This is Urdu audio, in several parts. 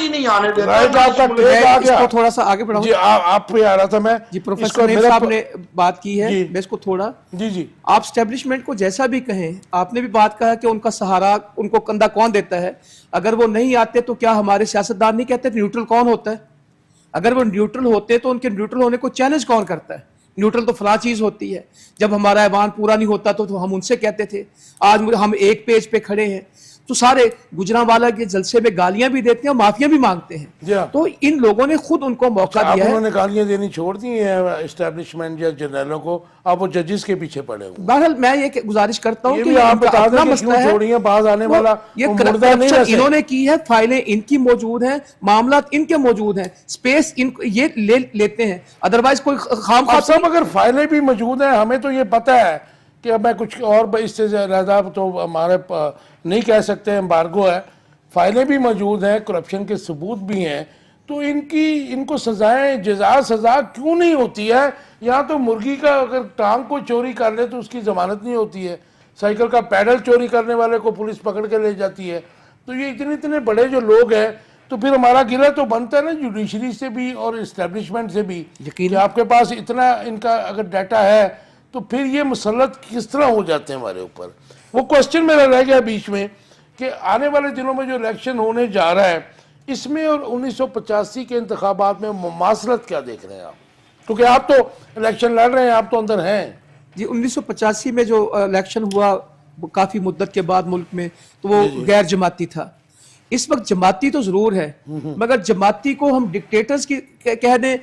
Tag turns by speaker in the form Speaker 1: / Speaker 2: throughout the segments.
Speaker 1: نہیں آنے دیتا.
Speaker 2: اس کو تھوڑا سا آگے بڑھاؤں.
Speaker 3: جی آپ پہ آ رہا تھا میں.
Speaker 2: جی پروفیسر نعیم صاحب نے بات کی ہے, میں اس کو تھوڑا,
Speaker 3: جی
Speaker 2: آپ اسٹیبلشمنٹ کو جیسا بھی کہیں, آپ نے بھی بات کہا کہ ان کا سہارا ان کو کندھا کون دیتا ہے. اگر وہ نہیں آتے تو کیا ہمارے سیاستدان نہیں کہتے نیوٹرل کون ہوتا ہے؟ اگر وہ نیوٹرل ہوتے تو ان کے نیوٹرل ہونے کو چیلنج کون کرتا ہے؟ نیوٹرل تو فلاں چیز ہوتی ہے. جب ہمارا ایوان پورا نہیں ہوتا تو ہم ان سے کہتے تھے. آج ہم ایک پیج پہ کھڑے ہیں تو سارے گجرانوالہ کے جلسے میں گالیاں بھی دیتے ہیں اور معافیاں بھی مانگتے ہیں. تو ان لوگوں نے خود ان کو موقع دیا ہے.
Speaker 3: انہوں نے گالیاں دینی چھوڑ دی ہیں اسٹیبلشمنٹ یا جنرلوں کو, آپ وہ ججز کے پیچھے پڑے ہوں.
Speaker 2: بہرحال میں یہ گزارش کرتا ہوں
Speaker 3: کہ آپ بتا دیں کہ کیوں چھوڑی ہیں, باز آنے والا
Speaker 2: یہ کرپشن انہوں نے کی ہے, فائلیں ان کی موجود ہیں, معاملات ان کے موجود ہیں, سپیس یہ لیتے ہیں. ادروائز کوئی خام
Speaker 3: خواہ اگر فائلیں بھی موجود ہیں, ہمیں تو یہ پتہ ہے کہ اب میں کچھ اور اس سے زیادہ تو ہمارے نہیں کہہ سکتے, امبارگو ہے, فائلیں بھی موجود ہیں, کرپشن کے ثبوت بھی ہیں, تو ان کو سزائیں سزا کیوں نہیں ہوتی ہے؟ یہاں تو مرغی کا اگر ٹانگ کو چوری کر لے تو اس کی ضمانت نہیں ہوتی ہے, سائیکل کا پیڈل چوری کرنے والے کو پولیس پکڑ کے لے جاتی ہے. تو یہ اتنے بڑے جو لوگ ہیں, تو پھر ہمارا گلہ تو بنتا ہے نا جوڈیشری سے بھی اور اسٹیبلشمنٹ سے بھی, کہ آپ کے پاس اتنا ان کا اگر ڈیٹا ہے تو پھر یہ مسلط کس طرح ہو جاتے ہیں ہمارے اوپر. وہ کوسچن میرا رہ گیا بیچ میں کہ آنے والے دنوں میں جو الیکشن ہونے جا رہا ہے, اس میں اور 1985 کے انتخابات میں مماثلت کیا دیکھ رہے ہیں آپ؟ کیونکہ آپ تو الیکشن لڑ رہے ہیں, آپ تو اندر ہیں.
Speaker 2: جی 1985 میں جو الیکشن ہوا کافی مدت کے بعد ملک میں, تو وہ غیر جماعتی تھا. اس وقت جماعتی تو ضرور ہے, مگر جماعتی کو ہم ڈکٹیٹرز کی کہہ دیں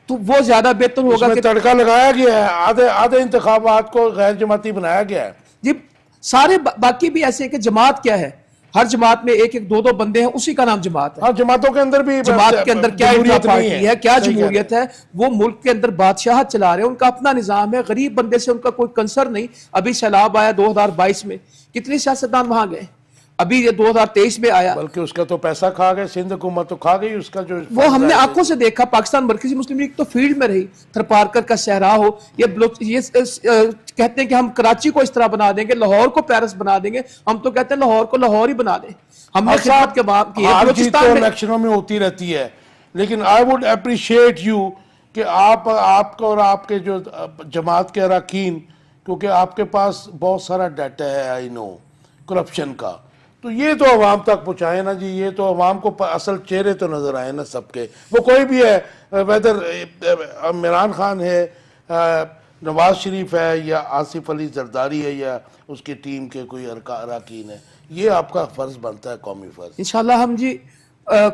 Speaker 2: تو وہ زیادہ بہتر ہوگا.
Speaker 3: کہ تڑکا لگایا گیا ہے, آدھے انتخابات کو غیر جماعتی بنایا گیا ہے.
Speaker 2: جی سارے باقی بھی ایسے ہیں کہ جماعت کیا ہے, ہر جماعت میں ایک دو بندے ہیں, اسی کا نام جماعت ہے.
Speaker 3: ہاں جماعتوں کے اندر بھی
Speaker 2: جماعت کے اندر کیا پارٹی ہے, کیا جمہوریت ہے, وہ ملک کے اندر بادشاہت چلا رہے ہیں, ان کا اپنا نظام ہے, غریب بندے سے ان کا کوئی کنسر نہیں. ابھی سیلاب آیا 2022 میں, کتنے سیاستدان وہاں گئے. ابھی یہ 2023 میں آیا,
Speaker 3: بلکہ اس کا تو پیسہ کھا گئے, سندھ حکومت تو کھا گئی اس کا, جو
Speaker 2: وہ ہم نے آنکھوں سے دیکھا. پاکستان مرکزی مسلم لیگ تو فیلڈ میں رہی, تھرپارکر کا صحرا ہو, یہ کہتے ہیں کہ ہم کراچی کو اس طرح بنا دیں گے, لاہور کو پیرس بنا دیں گے. ہم تو کہتے ہیں لاہور کو لاہور ہی بنا دیں. ہم نے خدمت کے بعد کی ہے.
Speaker 3: بلوچستان میں الیکشنوں میں ہوتی رہتی ہے, لیکن آئی ووڈ اپریشیٹ یو کہ آپ کو اور آپ کے جو جماعت کے اراکین, کیونکہ آپ کے پاس بہت سارا ڈیٹا ہے آئی نو کرپشن کا, تو یہ تو عوام تک پہنچائے نا جی. یہ تو عوام کو اصل چہرے تو نظر آئے نا سب کے, وہ کوئی بھی ہے, ویدر عمران خان ہے, نواز شریف ہے, یا آصف علی زرداری ہے, یا اس کی ٹیم کے کوئی اراکین ہے. یہ آپ کا فرض بنتا ہے, قومی فرض.
Speaker 2: انشاءاللہ ہم جی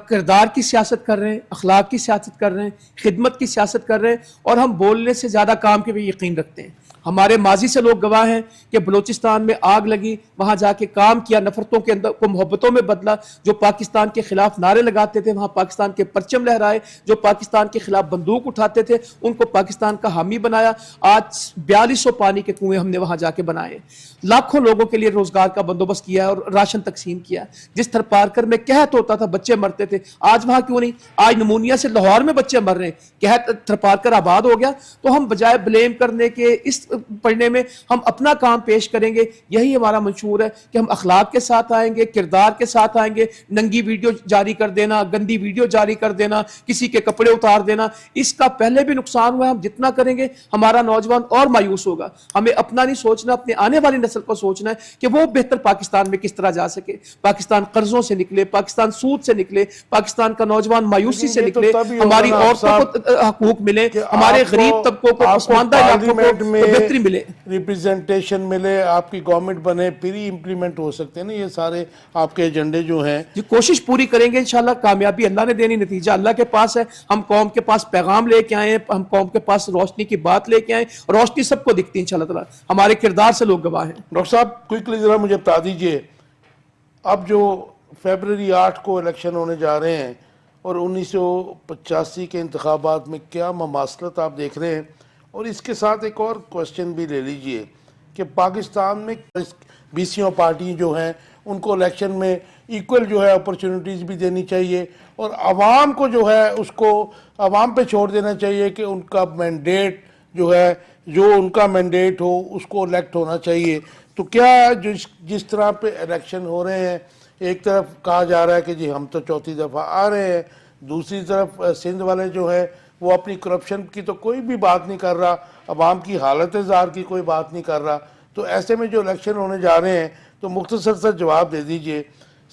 Speaker 2: کردار کی سیاست کر رہے ہیں, اخلاق کی سیاست کر رہے ہیں, خدمت کی سیاست کر رہے ہیں, اور ہم بولنے سے زیادہ کام کے بھی یقین رکھتے ہیں. ہمارے ماضی سے لوگ گواہ ہیں کہ بلوچستان میں آگ لگی, وہاں جا کے کام کیا, نفرتوں کے اندر کو محبتوں میں بدلا. جو پاکستان کے خلاف نعرے لگاتے تھے وہاں پاکستان کے پرچم لہرائے, جو پاکستان کے خلاف بندوق اٹھاتے تھے ان کو پاکستان کا حامی بنایا. آج 4200 پانی کے کنویں ہم نے وہاں جا کے بنائے, لاکھوں لوگوں کے لیے روزگار کا بندوبست کیا اور راشن تقسیم کیا. جس تھرپارکر میں قحط ہوتا تھا, بچے مرتے تھے, آج وہاں کیوں نہیں؟ آج نمونیا سے لاہور میں بچے مر رہے ہیں, قحط تھرپارکر آباد ہو گیا. تو ہم بجائے بلیم کرنے کے اس پڑھنے میں ہم اپنا کام پیش کریں گے. یہی ہمارا منشور ہے کہ ہم اخلاق کے ساتھ آئیں گے, کردار کے ساتھ آئیں گے. ننگی ویڈیو جاری کر دینا, گندی ویڈیو جاری کر دینا, کسی کے کپڑے اتار دینا, اس کا پہلے بھی نقصان ہوا ہے. ہم جتنا کریں گے ہمارا نوجوان اور مایوس ہوگا. ہمیں اپنا نہیں سوچنا, اپنے آنے والی نسل کو سوچنا ہے کہ وہ بہتر پاکستان میں کس طرح جا سکے. پاکستان قرضوں سے نکلے, پاکستان سود سے نکلے, پاکستان کا نوجوان مایوسی سے نکلے, ہماری عورتوں کو حقوق ملے, ہمارے غریب طبقوں کو, پسماندہ علاقوں کو بہتری ملے,
Speaker 3: ریپریزنٹیشن ملے, آپ کی گورنمنٹ بنے, پھر ہی امپلیمنٹ ہو سکتے ہیں نا یہ سارے آپ کے ایجنڈے جو ہیں.
Speaker 2: یہ کوشش پوری کریں گے انشاءاللہ. کامیابی اللہ نے دینی, نتیجہ اللہ کے پاس ہے. ہم قوم کے پاس پیغام لے کے آئے ہیں, ہم قوم کے پاس روشنی کی بات لے کے آئے, روشنی سب کو دکھتی ہے انشاءاللہ تعالی. ہمارے کردار سے لوگ گواہ ہیں.
Speaker 3: ڈاکٹر صاحب کوئکلی ذرا مجھے بتا دیجئے, اب جو فیبرری 8 کو الیکشن ہونے جا رہے ہیں اور 1985 کے انتخابات میں کیا مماثلت آپ دیکھ رہے ہیں؟ اور اس کے ساتھ ایک اور کوسچن بھی لے لیجئے کہ پاکستان میں بیسیوں پارٹی جو ہیں ان کو الیکشن میں ایکول جو ہے اپرچونٹیز بھی دینی چاہیے, اور عوام کو جو ہے اس کو عوام پہ چھوڑ دینا چاہیے کہ ان کا مینڈیٹ جو ہے, جو ان کا مینڈیٹ ہو اس کو الیکٹ ہونا چاہیے. تو کیا جس طرح پہ الیکشن ہو رہے ہیں ایک طرف کہا جا رہا ہے کہ جی ہم تو چوتھی دفعہ آ رہے ہیں، دوسری طرف سندھ والے جو ہیں وہ اپنی کرپشن کی تو کوئی بھی بات نہیں کر رہا، عوام کی حالت زار کی کوئی بات نہیں کر رہا. تو ایسے میں جو الیکشن ہونے جا رہے ہیں تو مختصر سا جواب دے دیجئے،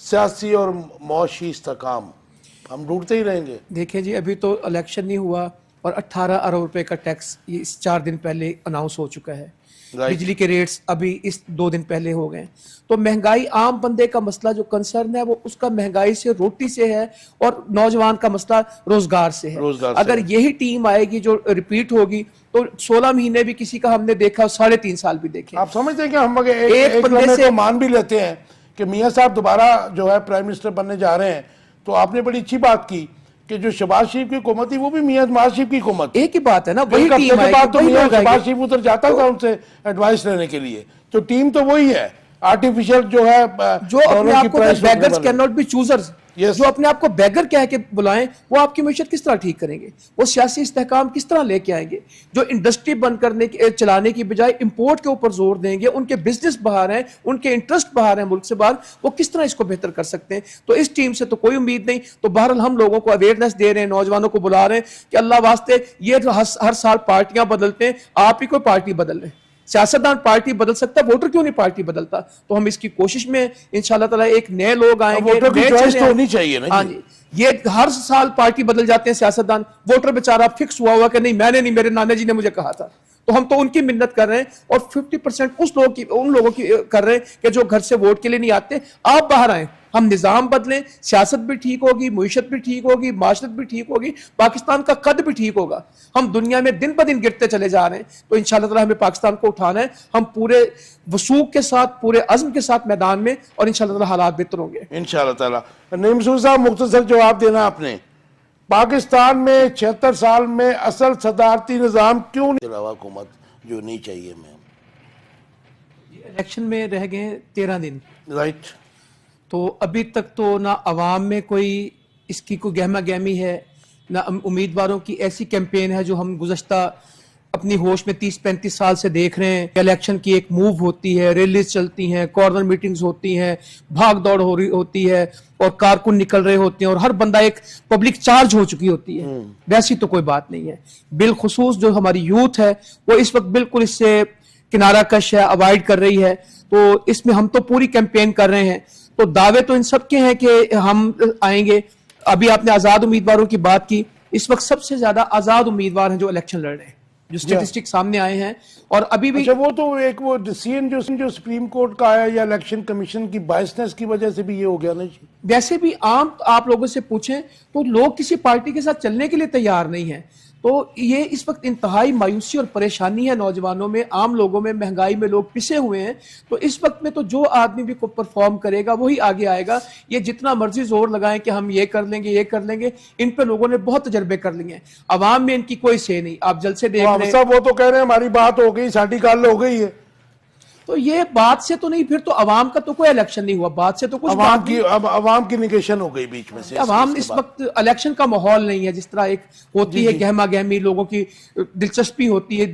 Speaker 3: سیاسی اور معاشی استحکام ہم ڈھونڈتے ہی رہیں گے.
Speaker 2: دیکھیں جی، ابھی تو الیکشن نہیں ہوا اور 18 ارب روپے کا ٹیکس یہ اس 4 دن پہلے اناؤنس ہو چکا ہے. بجلی کے ریٹس ابھی اس 2 دن پہلے ہو گئے. تو مہنگائی عام بندے کا مسئلہ جو کنسرن ہے وہ اس کا مہنگائی سے، روٹی سے ہے، اور نوجوان کا مسئلہ روزگار سے ہے. اگر یہی ٹیم آئے گی جو ریپیٹ ہوگی تو 16 مہینے بھی کسی کا ہم نے دیکھا، 3.5 سال بھی دیکھے.
Speaker 3: آپ سمجھتے ہیں کہ ہم ایک بندے سے مان بھی لیتے ہیں کہ میاں صاحب دوبارہ جو ہے پرائم منسٹر بننے جا رہے ہیں، تو آپ نے بڑی اچھی بات کی کہ جو شہباز شریف کی حکومت تھی وہ بھی میاں نواز شریف کی حکومت.
Speaker 2: ایک ہی بات ہے نا، وہی ٹیم
Speaker 3: کے بعد تو میاں شہباز شریف ادھر جاتا تھا ان سے ایڈوائس لینے کے لیے. تو ٹیم تو وہی ہے، آرٹیفیشل جو ہے
Speaker 2: جو اپنے آپ کو beggars can not be choosers, جو اپنے آپ کو بیگر کہہ کے بلائیں، وہ آپ کی معیشت کس طرح ٹھیک کریں گے؟ وہ سیاسی استحکام کس طرح لے کے آئیں گے؟ جو انڈسٹری بند کرنے چلانے کی بجائے امپورٹ کے اوپر زور دیں گے، ان کے بزنس باہر ہیں، ان کے انٹرسٹ باہر ہیں ملک سے باہر، وہ کس طرح اس کو بہتر کر سکتے ہیں؟ تو اس ٹیم سے تو کوئی امید نہیں. تو بہرحال ہم لوگوں کو اویئرنیس دے رہے ہیں، نوجوانوں کو بلا رہے ہیں کہ اللہ واسطے یہ ہر سال پارٹیاں بدلتے ہیں، آپ ہی کوئی پارٹی بدل لیں. سیاستدان پارٹی بدل سکتا ہے، ووٹر کیوں نہیں پارٹی بدلتا؟ تو ہم اس کی کوشش میں انشاءاللہ تعالی ایک نئے لوگ آئیں گے.
Speaker 3: ووٹر کی چوائس تو ہونی چاہیے نا.
Speaker 2: ہاں جی، یہ ہر سال پارٹی بدل جاتے ہیں سیاستدان، ووٹر بیچارہ فکس ہوا ہوا کہ نہیں میں نے نہیں، میرے نانا جی نے مجھے کہا تھا. تو ہم تو ان کی منت کر رہے ہیں، اور 50% ان لوگوں کی کر رہے ہیں کہ جو گھر سے ووٹ کے لیے نہیں آتے. آپ باہر آئیں، ہم نظام بدلیں، سیاست بھی ٹھیک ہوگی، معیشت بھی ٹھیک ہوگی، معاشرت بھی ٹھیک ہوگی، پاکستان کا قد بھی ٹھیک ہوگا. ہم دنیا میں دن بدن گرتے چلے جا رہے ہیں. تو انشاءاللہ تعالی ہمیں پاکستان کو اٹھانا ہے. ہم پورے وثوق کے ساتھ، پورے عزم کے ساتھ میدان میں، اور انشاءاللہ تعالی حالات بہتر ہوں گے
Speaker 3: انشاءاللہ تعالی. نعیم مسعود صاحب مختصر جواب دینا آپ نے. پاکستان میں 76 سال میں اصل صدارتی نظام کیوں نہیں علاوہ حکومت جو نہیں چاہیے؟ میں
Speaker 2: الیکشن میں رہ گئے 13 دن،
Speaker 3: رائٹ.
Speaker 2: تو ابھی تک تو نہ عوام میں کوئی اس کی کوئی گہما گہمی ہے، نہ امیدواروں کی ایسی کیمپین ہے جو ہم گزشتہ اپنی ہوش میں 30-35 سال سے دیکھ رہے ہیں. الیکشن کی ایک موو ہوتی ہے، ریلیز چلتی ہیں، کارنر میٹنگز ہوتی ہیں، بھاگ دوڑ ہو رہی ہوتی ہے، اور کارکن نکل رہے ہوتے ہیں، اور ہر بندہ ایک پبلک چارج ہو چکی ہوتی ہے. ویسی تو کوئی بات نہیں ہے. بالخصوص جو ہماری یوتھ ہے وہ اس وقت بالکل اس سے کنارہ کش ہے، اوائڈ کر رہی ہے. تو اس میں ہم تو پوری کیمپین کر رہے ہیں. تو دعوے تو ان سب کے ہیں کہ ہم آئیں گے. ابھی آپ نے آزاد امیدواروں کی بات کی، اس وقت سب سے زیادہ آزاد امیدوار ہیں جو الیکشن لڑ رہے ہیں، جو سٹیٹسٹک سامنے آئے ہیں. اور ابھی بھی
Speaker 3: وہ تو ایک وہ ڈیسیژن جو سپریم کورٹ کا آیا یا الیکشن کمیشن کی بائسنس کی وجہ سے بھی یہ ہو گیا نا جی.
Speaker 2: ویسے بھی عام آپ لوگوں سے پوچھیں تو لوگ کسی پارٹی کے ساتھ چلنے کے لیے تیار نہیں ہیں. تو یہ اس وقت انتہائی مایوسی اور پریشانی ہے نوجوانوں میں، عام لوگوں میں. مہنگائی میں لوگ پسے ہوئے ہیں. تو اس وقت میں تو جو آدمی بھی پرفارم کرے گا وہی آگے آئے گا. یہ جتنا مرضی زور لگائیں کہ ہم یہ کر لیں گے، یہ کر لیں گے، ان پہ لوگوں نے بہت تجربے کر لیے ہیں. عوام میں ان کی کوئی سے نہیں. آپ جلسے دیکھ رہے ہیں،
Speaker 3: وہ تو کہہ رہے ہیں ہماری بات ہو گئی، ساڈی گل ہو گئی ہے.
Speaker 2: تو یہ بات سے تو نہیں، پھر تو عوام کا تو کوئی الیکشن نہیں ہوا. بات سے تو کچھ
Speaker 3: عوام کی نگیشن ہو گئی بیچ میں سے.
Speaker 2: عوام اس وقت الیکشن کا ماحول نہیں ہے. جس طرح ایک ہوتی ہے گہما گہمی، لوگوں کی دلچسپی ہوتی ہے،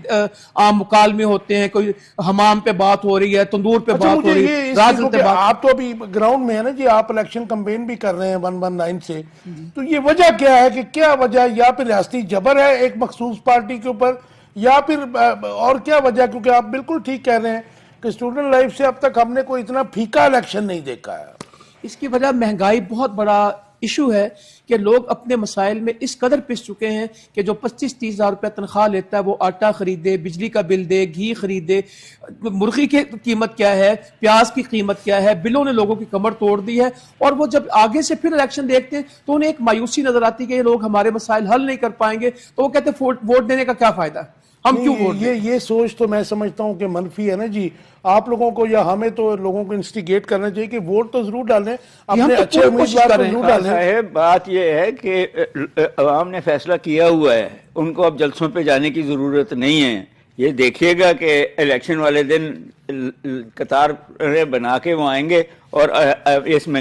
Speaker 2: عام مکالمے ہوتے ہیں، کوئی حمام پہ بات ہو رہی ہے، تندور پہ بات ہو رہی ہے.
Speaker 3: آپ تو ابھی گراؤنڈ میں ہے نا جی، آپ الیکشن کمپین بھی کر رہے ہیں 119 سے. تو یہ وجہ کیا ہے کہ کیا وجہ، یا پھر ریاستی جبر ہے ایک مخصوص پارٹی کے اوپر، یا پھر اور کیا وجہ؟ کیونکہ آپ بالکل ٹھیک کہہ رہے ہیں کہ اسٹوڈنٹ لائف سے اب تک ہم نے کوئی اتنا پھیکا الیکشن نہیں دیکھا ہے.
Speaker 2: اس کی وجہ مہنگائی بہت بڑا ایشو ہے کہ لوگ اپنے مسائل میں اس قدر پس چکے ہیں کہ جو 25-30 ہزار روپے تنخواہ لیتا ہے وہ آٹا خریدے، بجلی کا بل دے، گھی خریدے، مرغی کی قیمت کیا ہے، پیاز کی قیمت کیا ہے. بلوں نے لوگوں کی کمر توڑ دی ہے. اور وہ جب آگے سے پھر الیکشن دیکھتے ہیں تو انہیں ایک مایوسی نظر آتی ہے کہ یہ لوگ ہمارے مسائل حل نہیں کر پائیں گے. تو وہ کہتے ہیں ووٹ دینے کا کیا فائدہ، ہم کیوں ووٹ دیں؟
Speaker 3: یہ سوچ تو میں سمجھتا ہوں کہ منفی ہے نا جی. آپ لوگوں کو یا ہمیں تو لوگوں کو انسٹیگیٹ کرنا چاہیے کہ ووٹ تو ضرور ڈالیں، اپنے اچھے امیدوار کو ضرور ڈالیں.
Speaker 1: صاحب بات یہ ہے کہ عوام نے فیصلہ کیا ہوا ہے، ان کو اب جلسوں پہ جانے کی ضرورت نہیں ہے. یہ دیکھیے گا کہ الیکشن والے دن قطار بنا کے وہ آئیں گے اور اس میں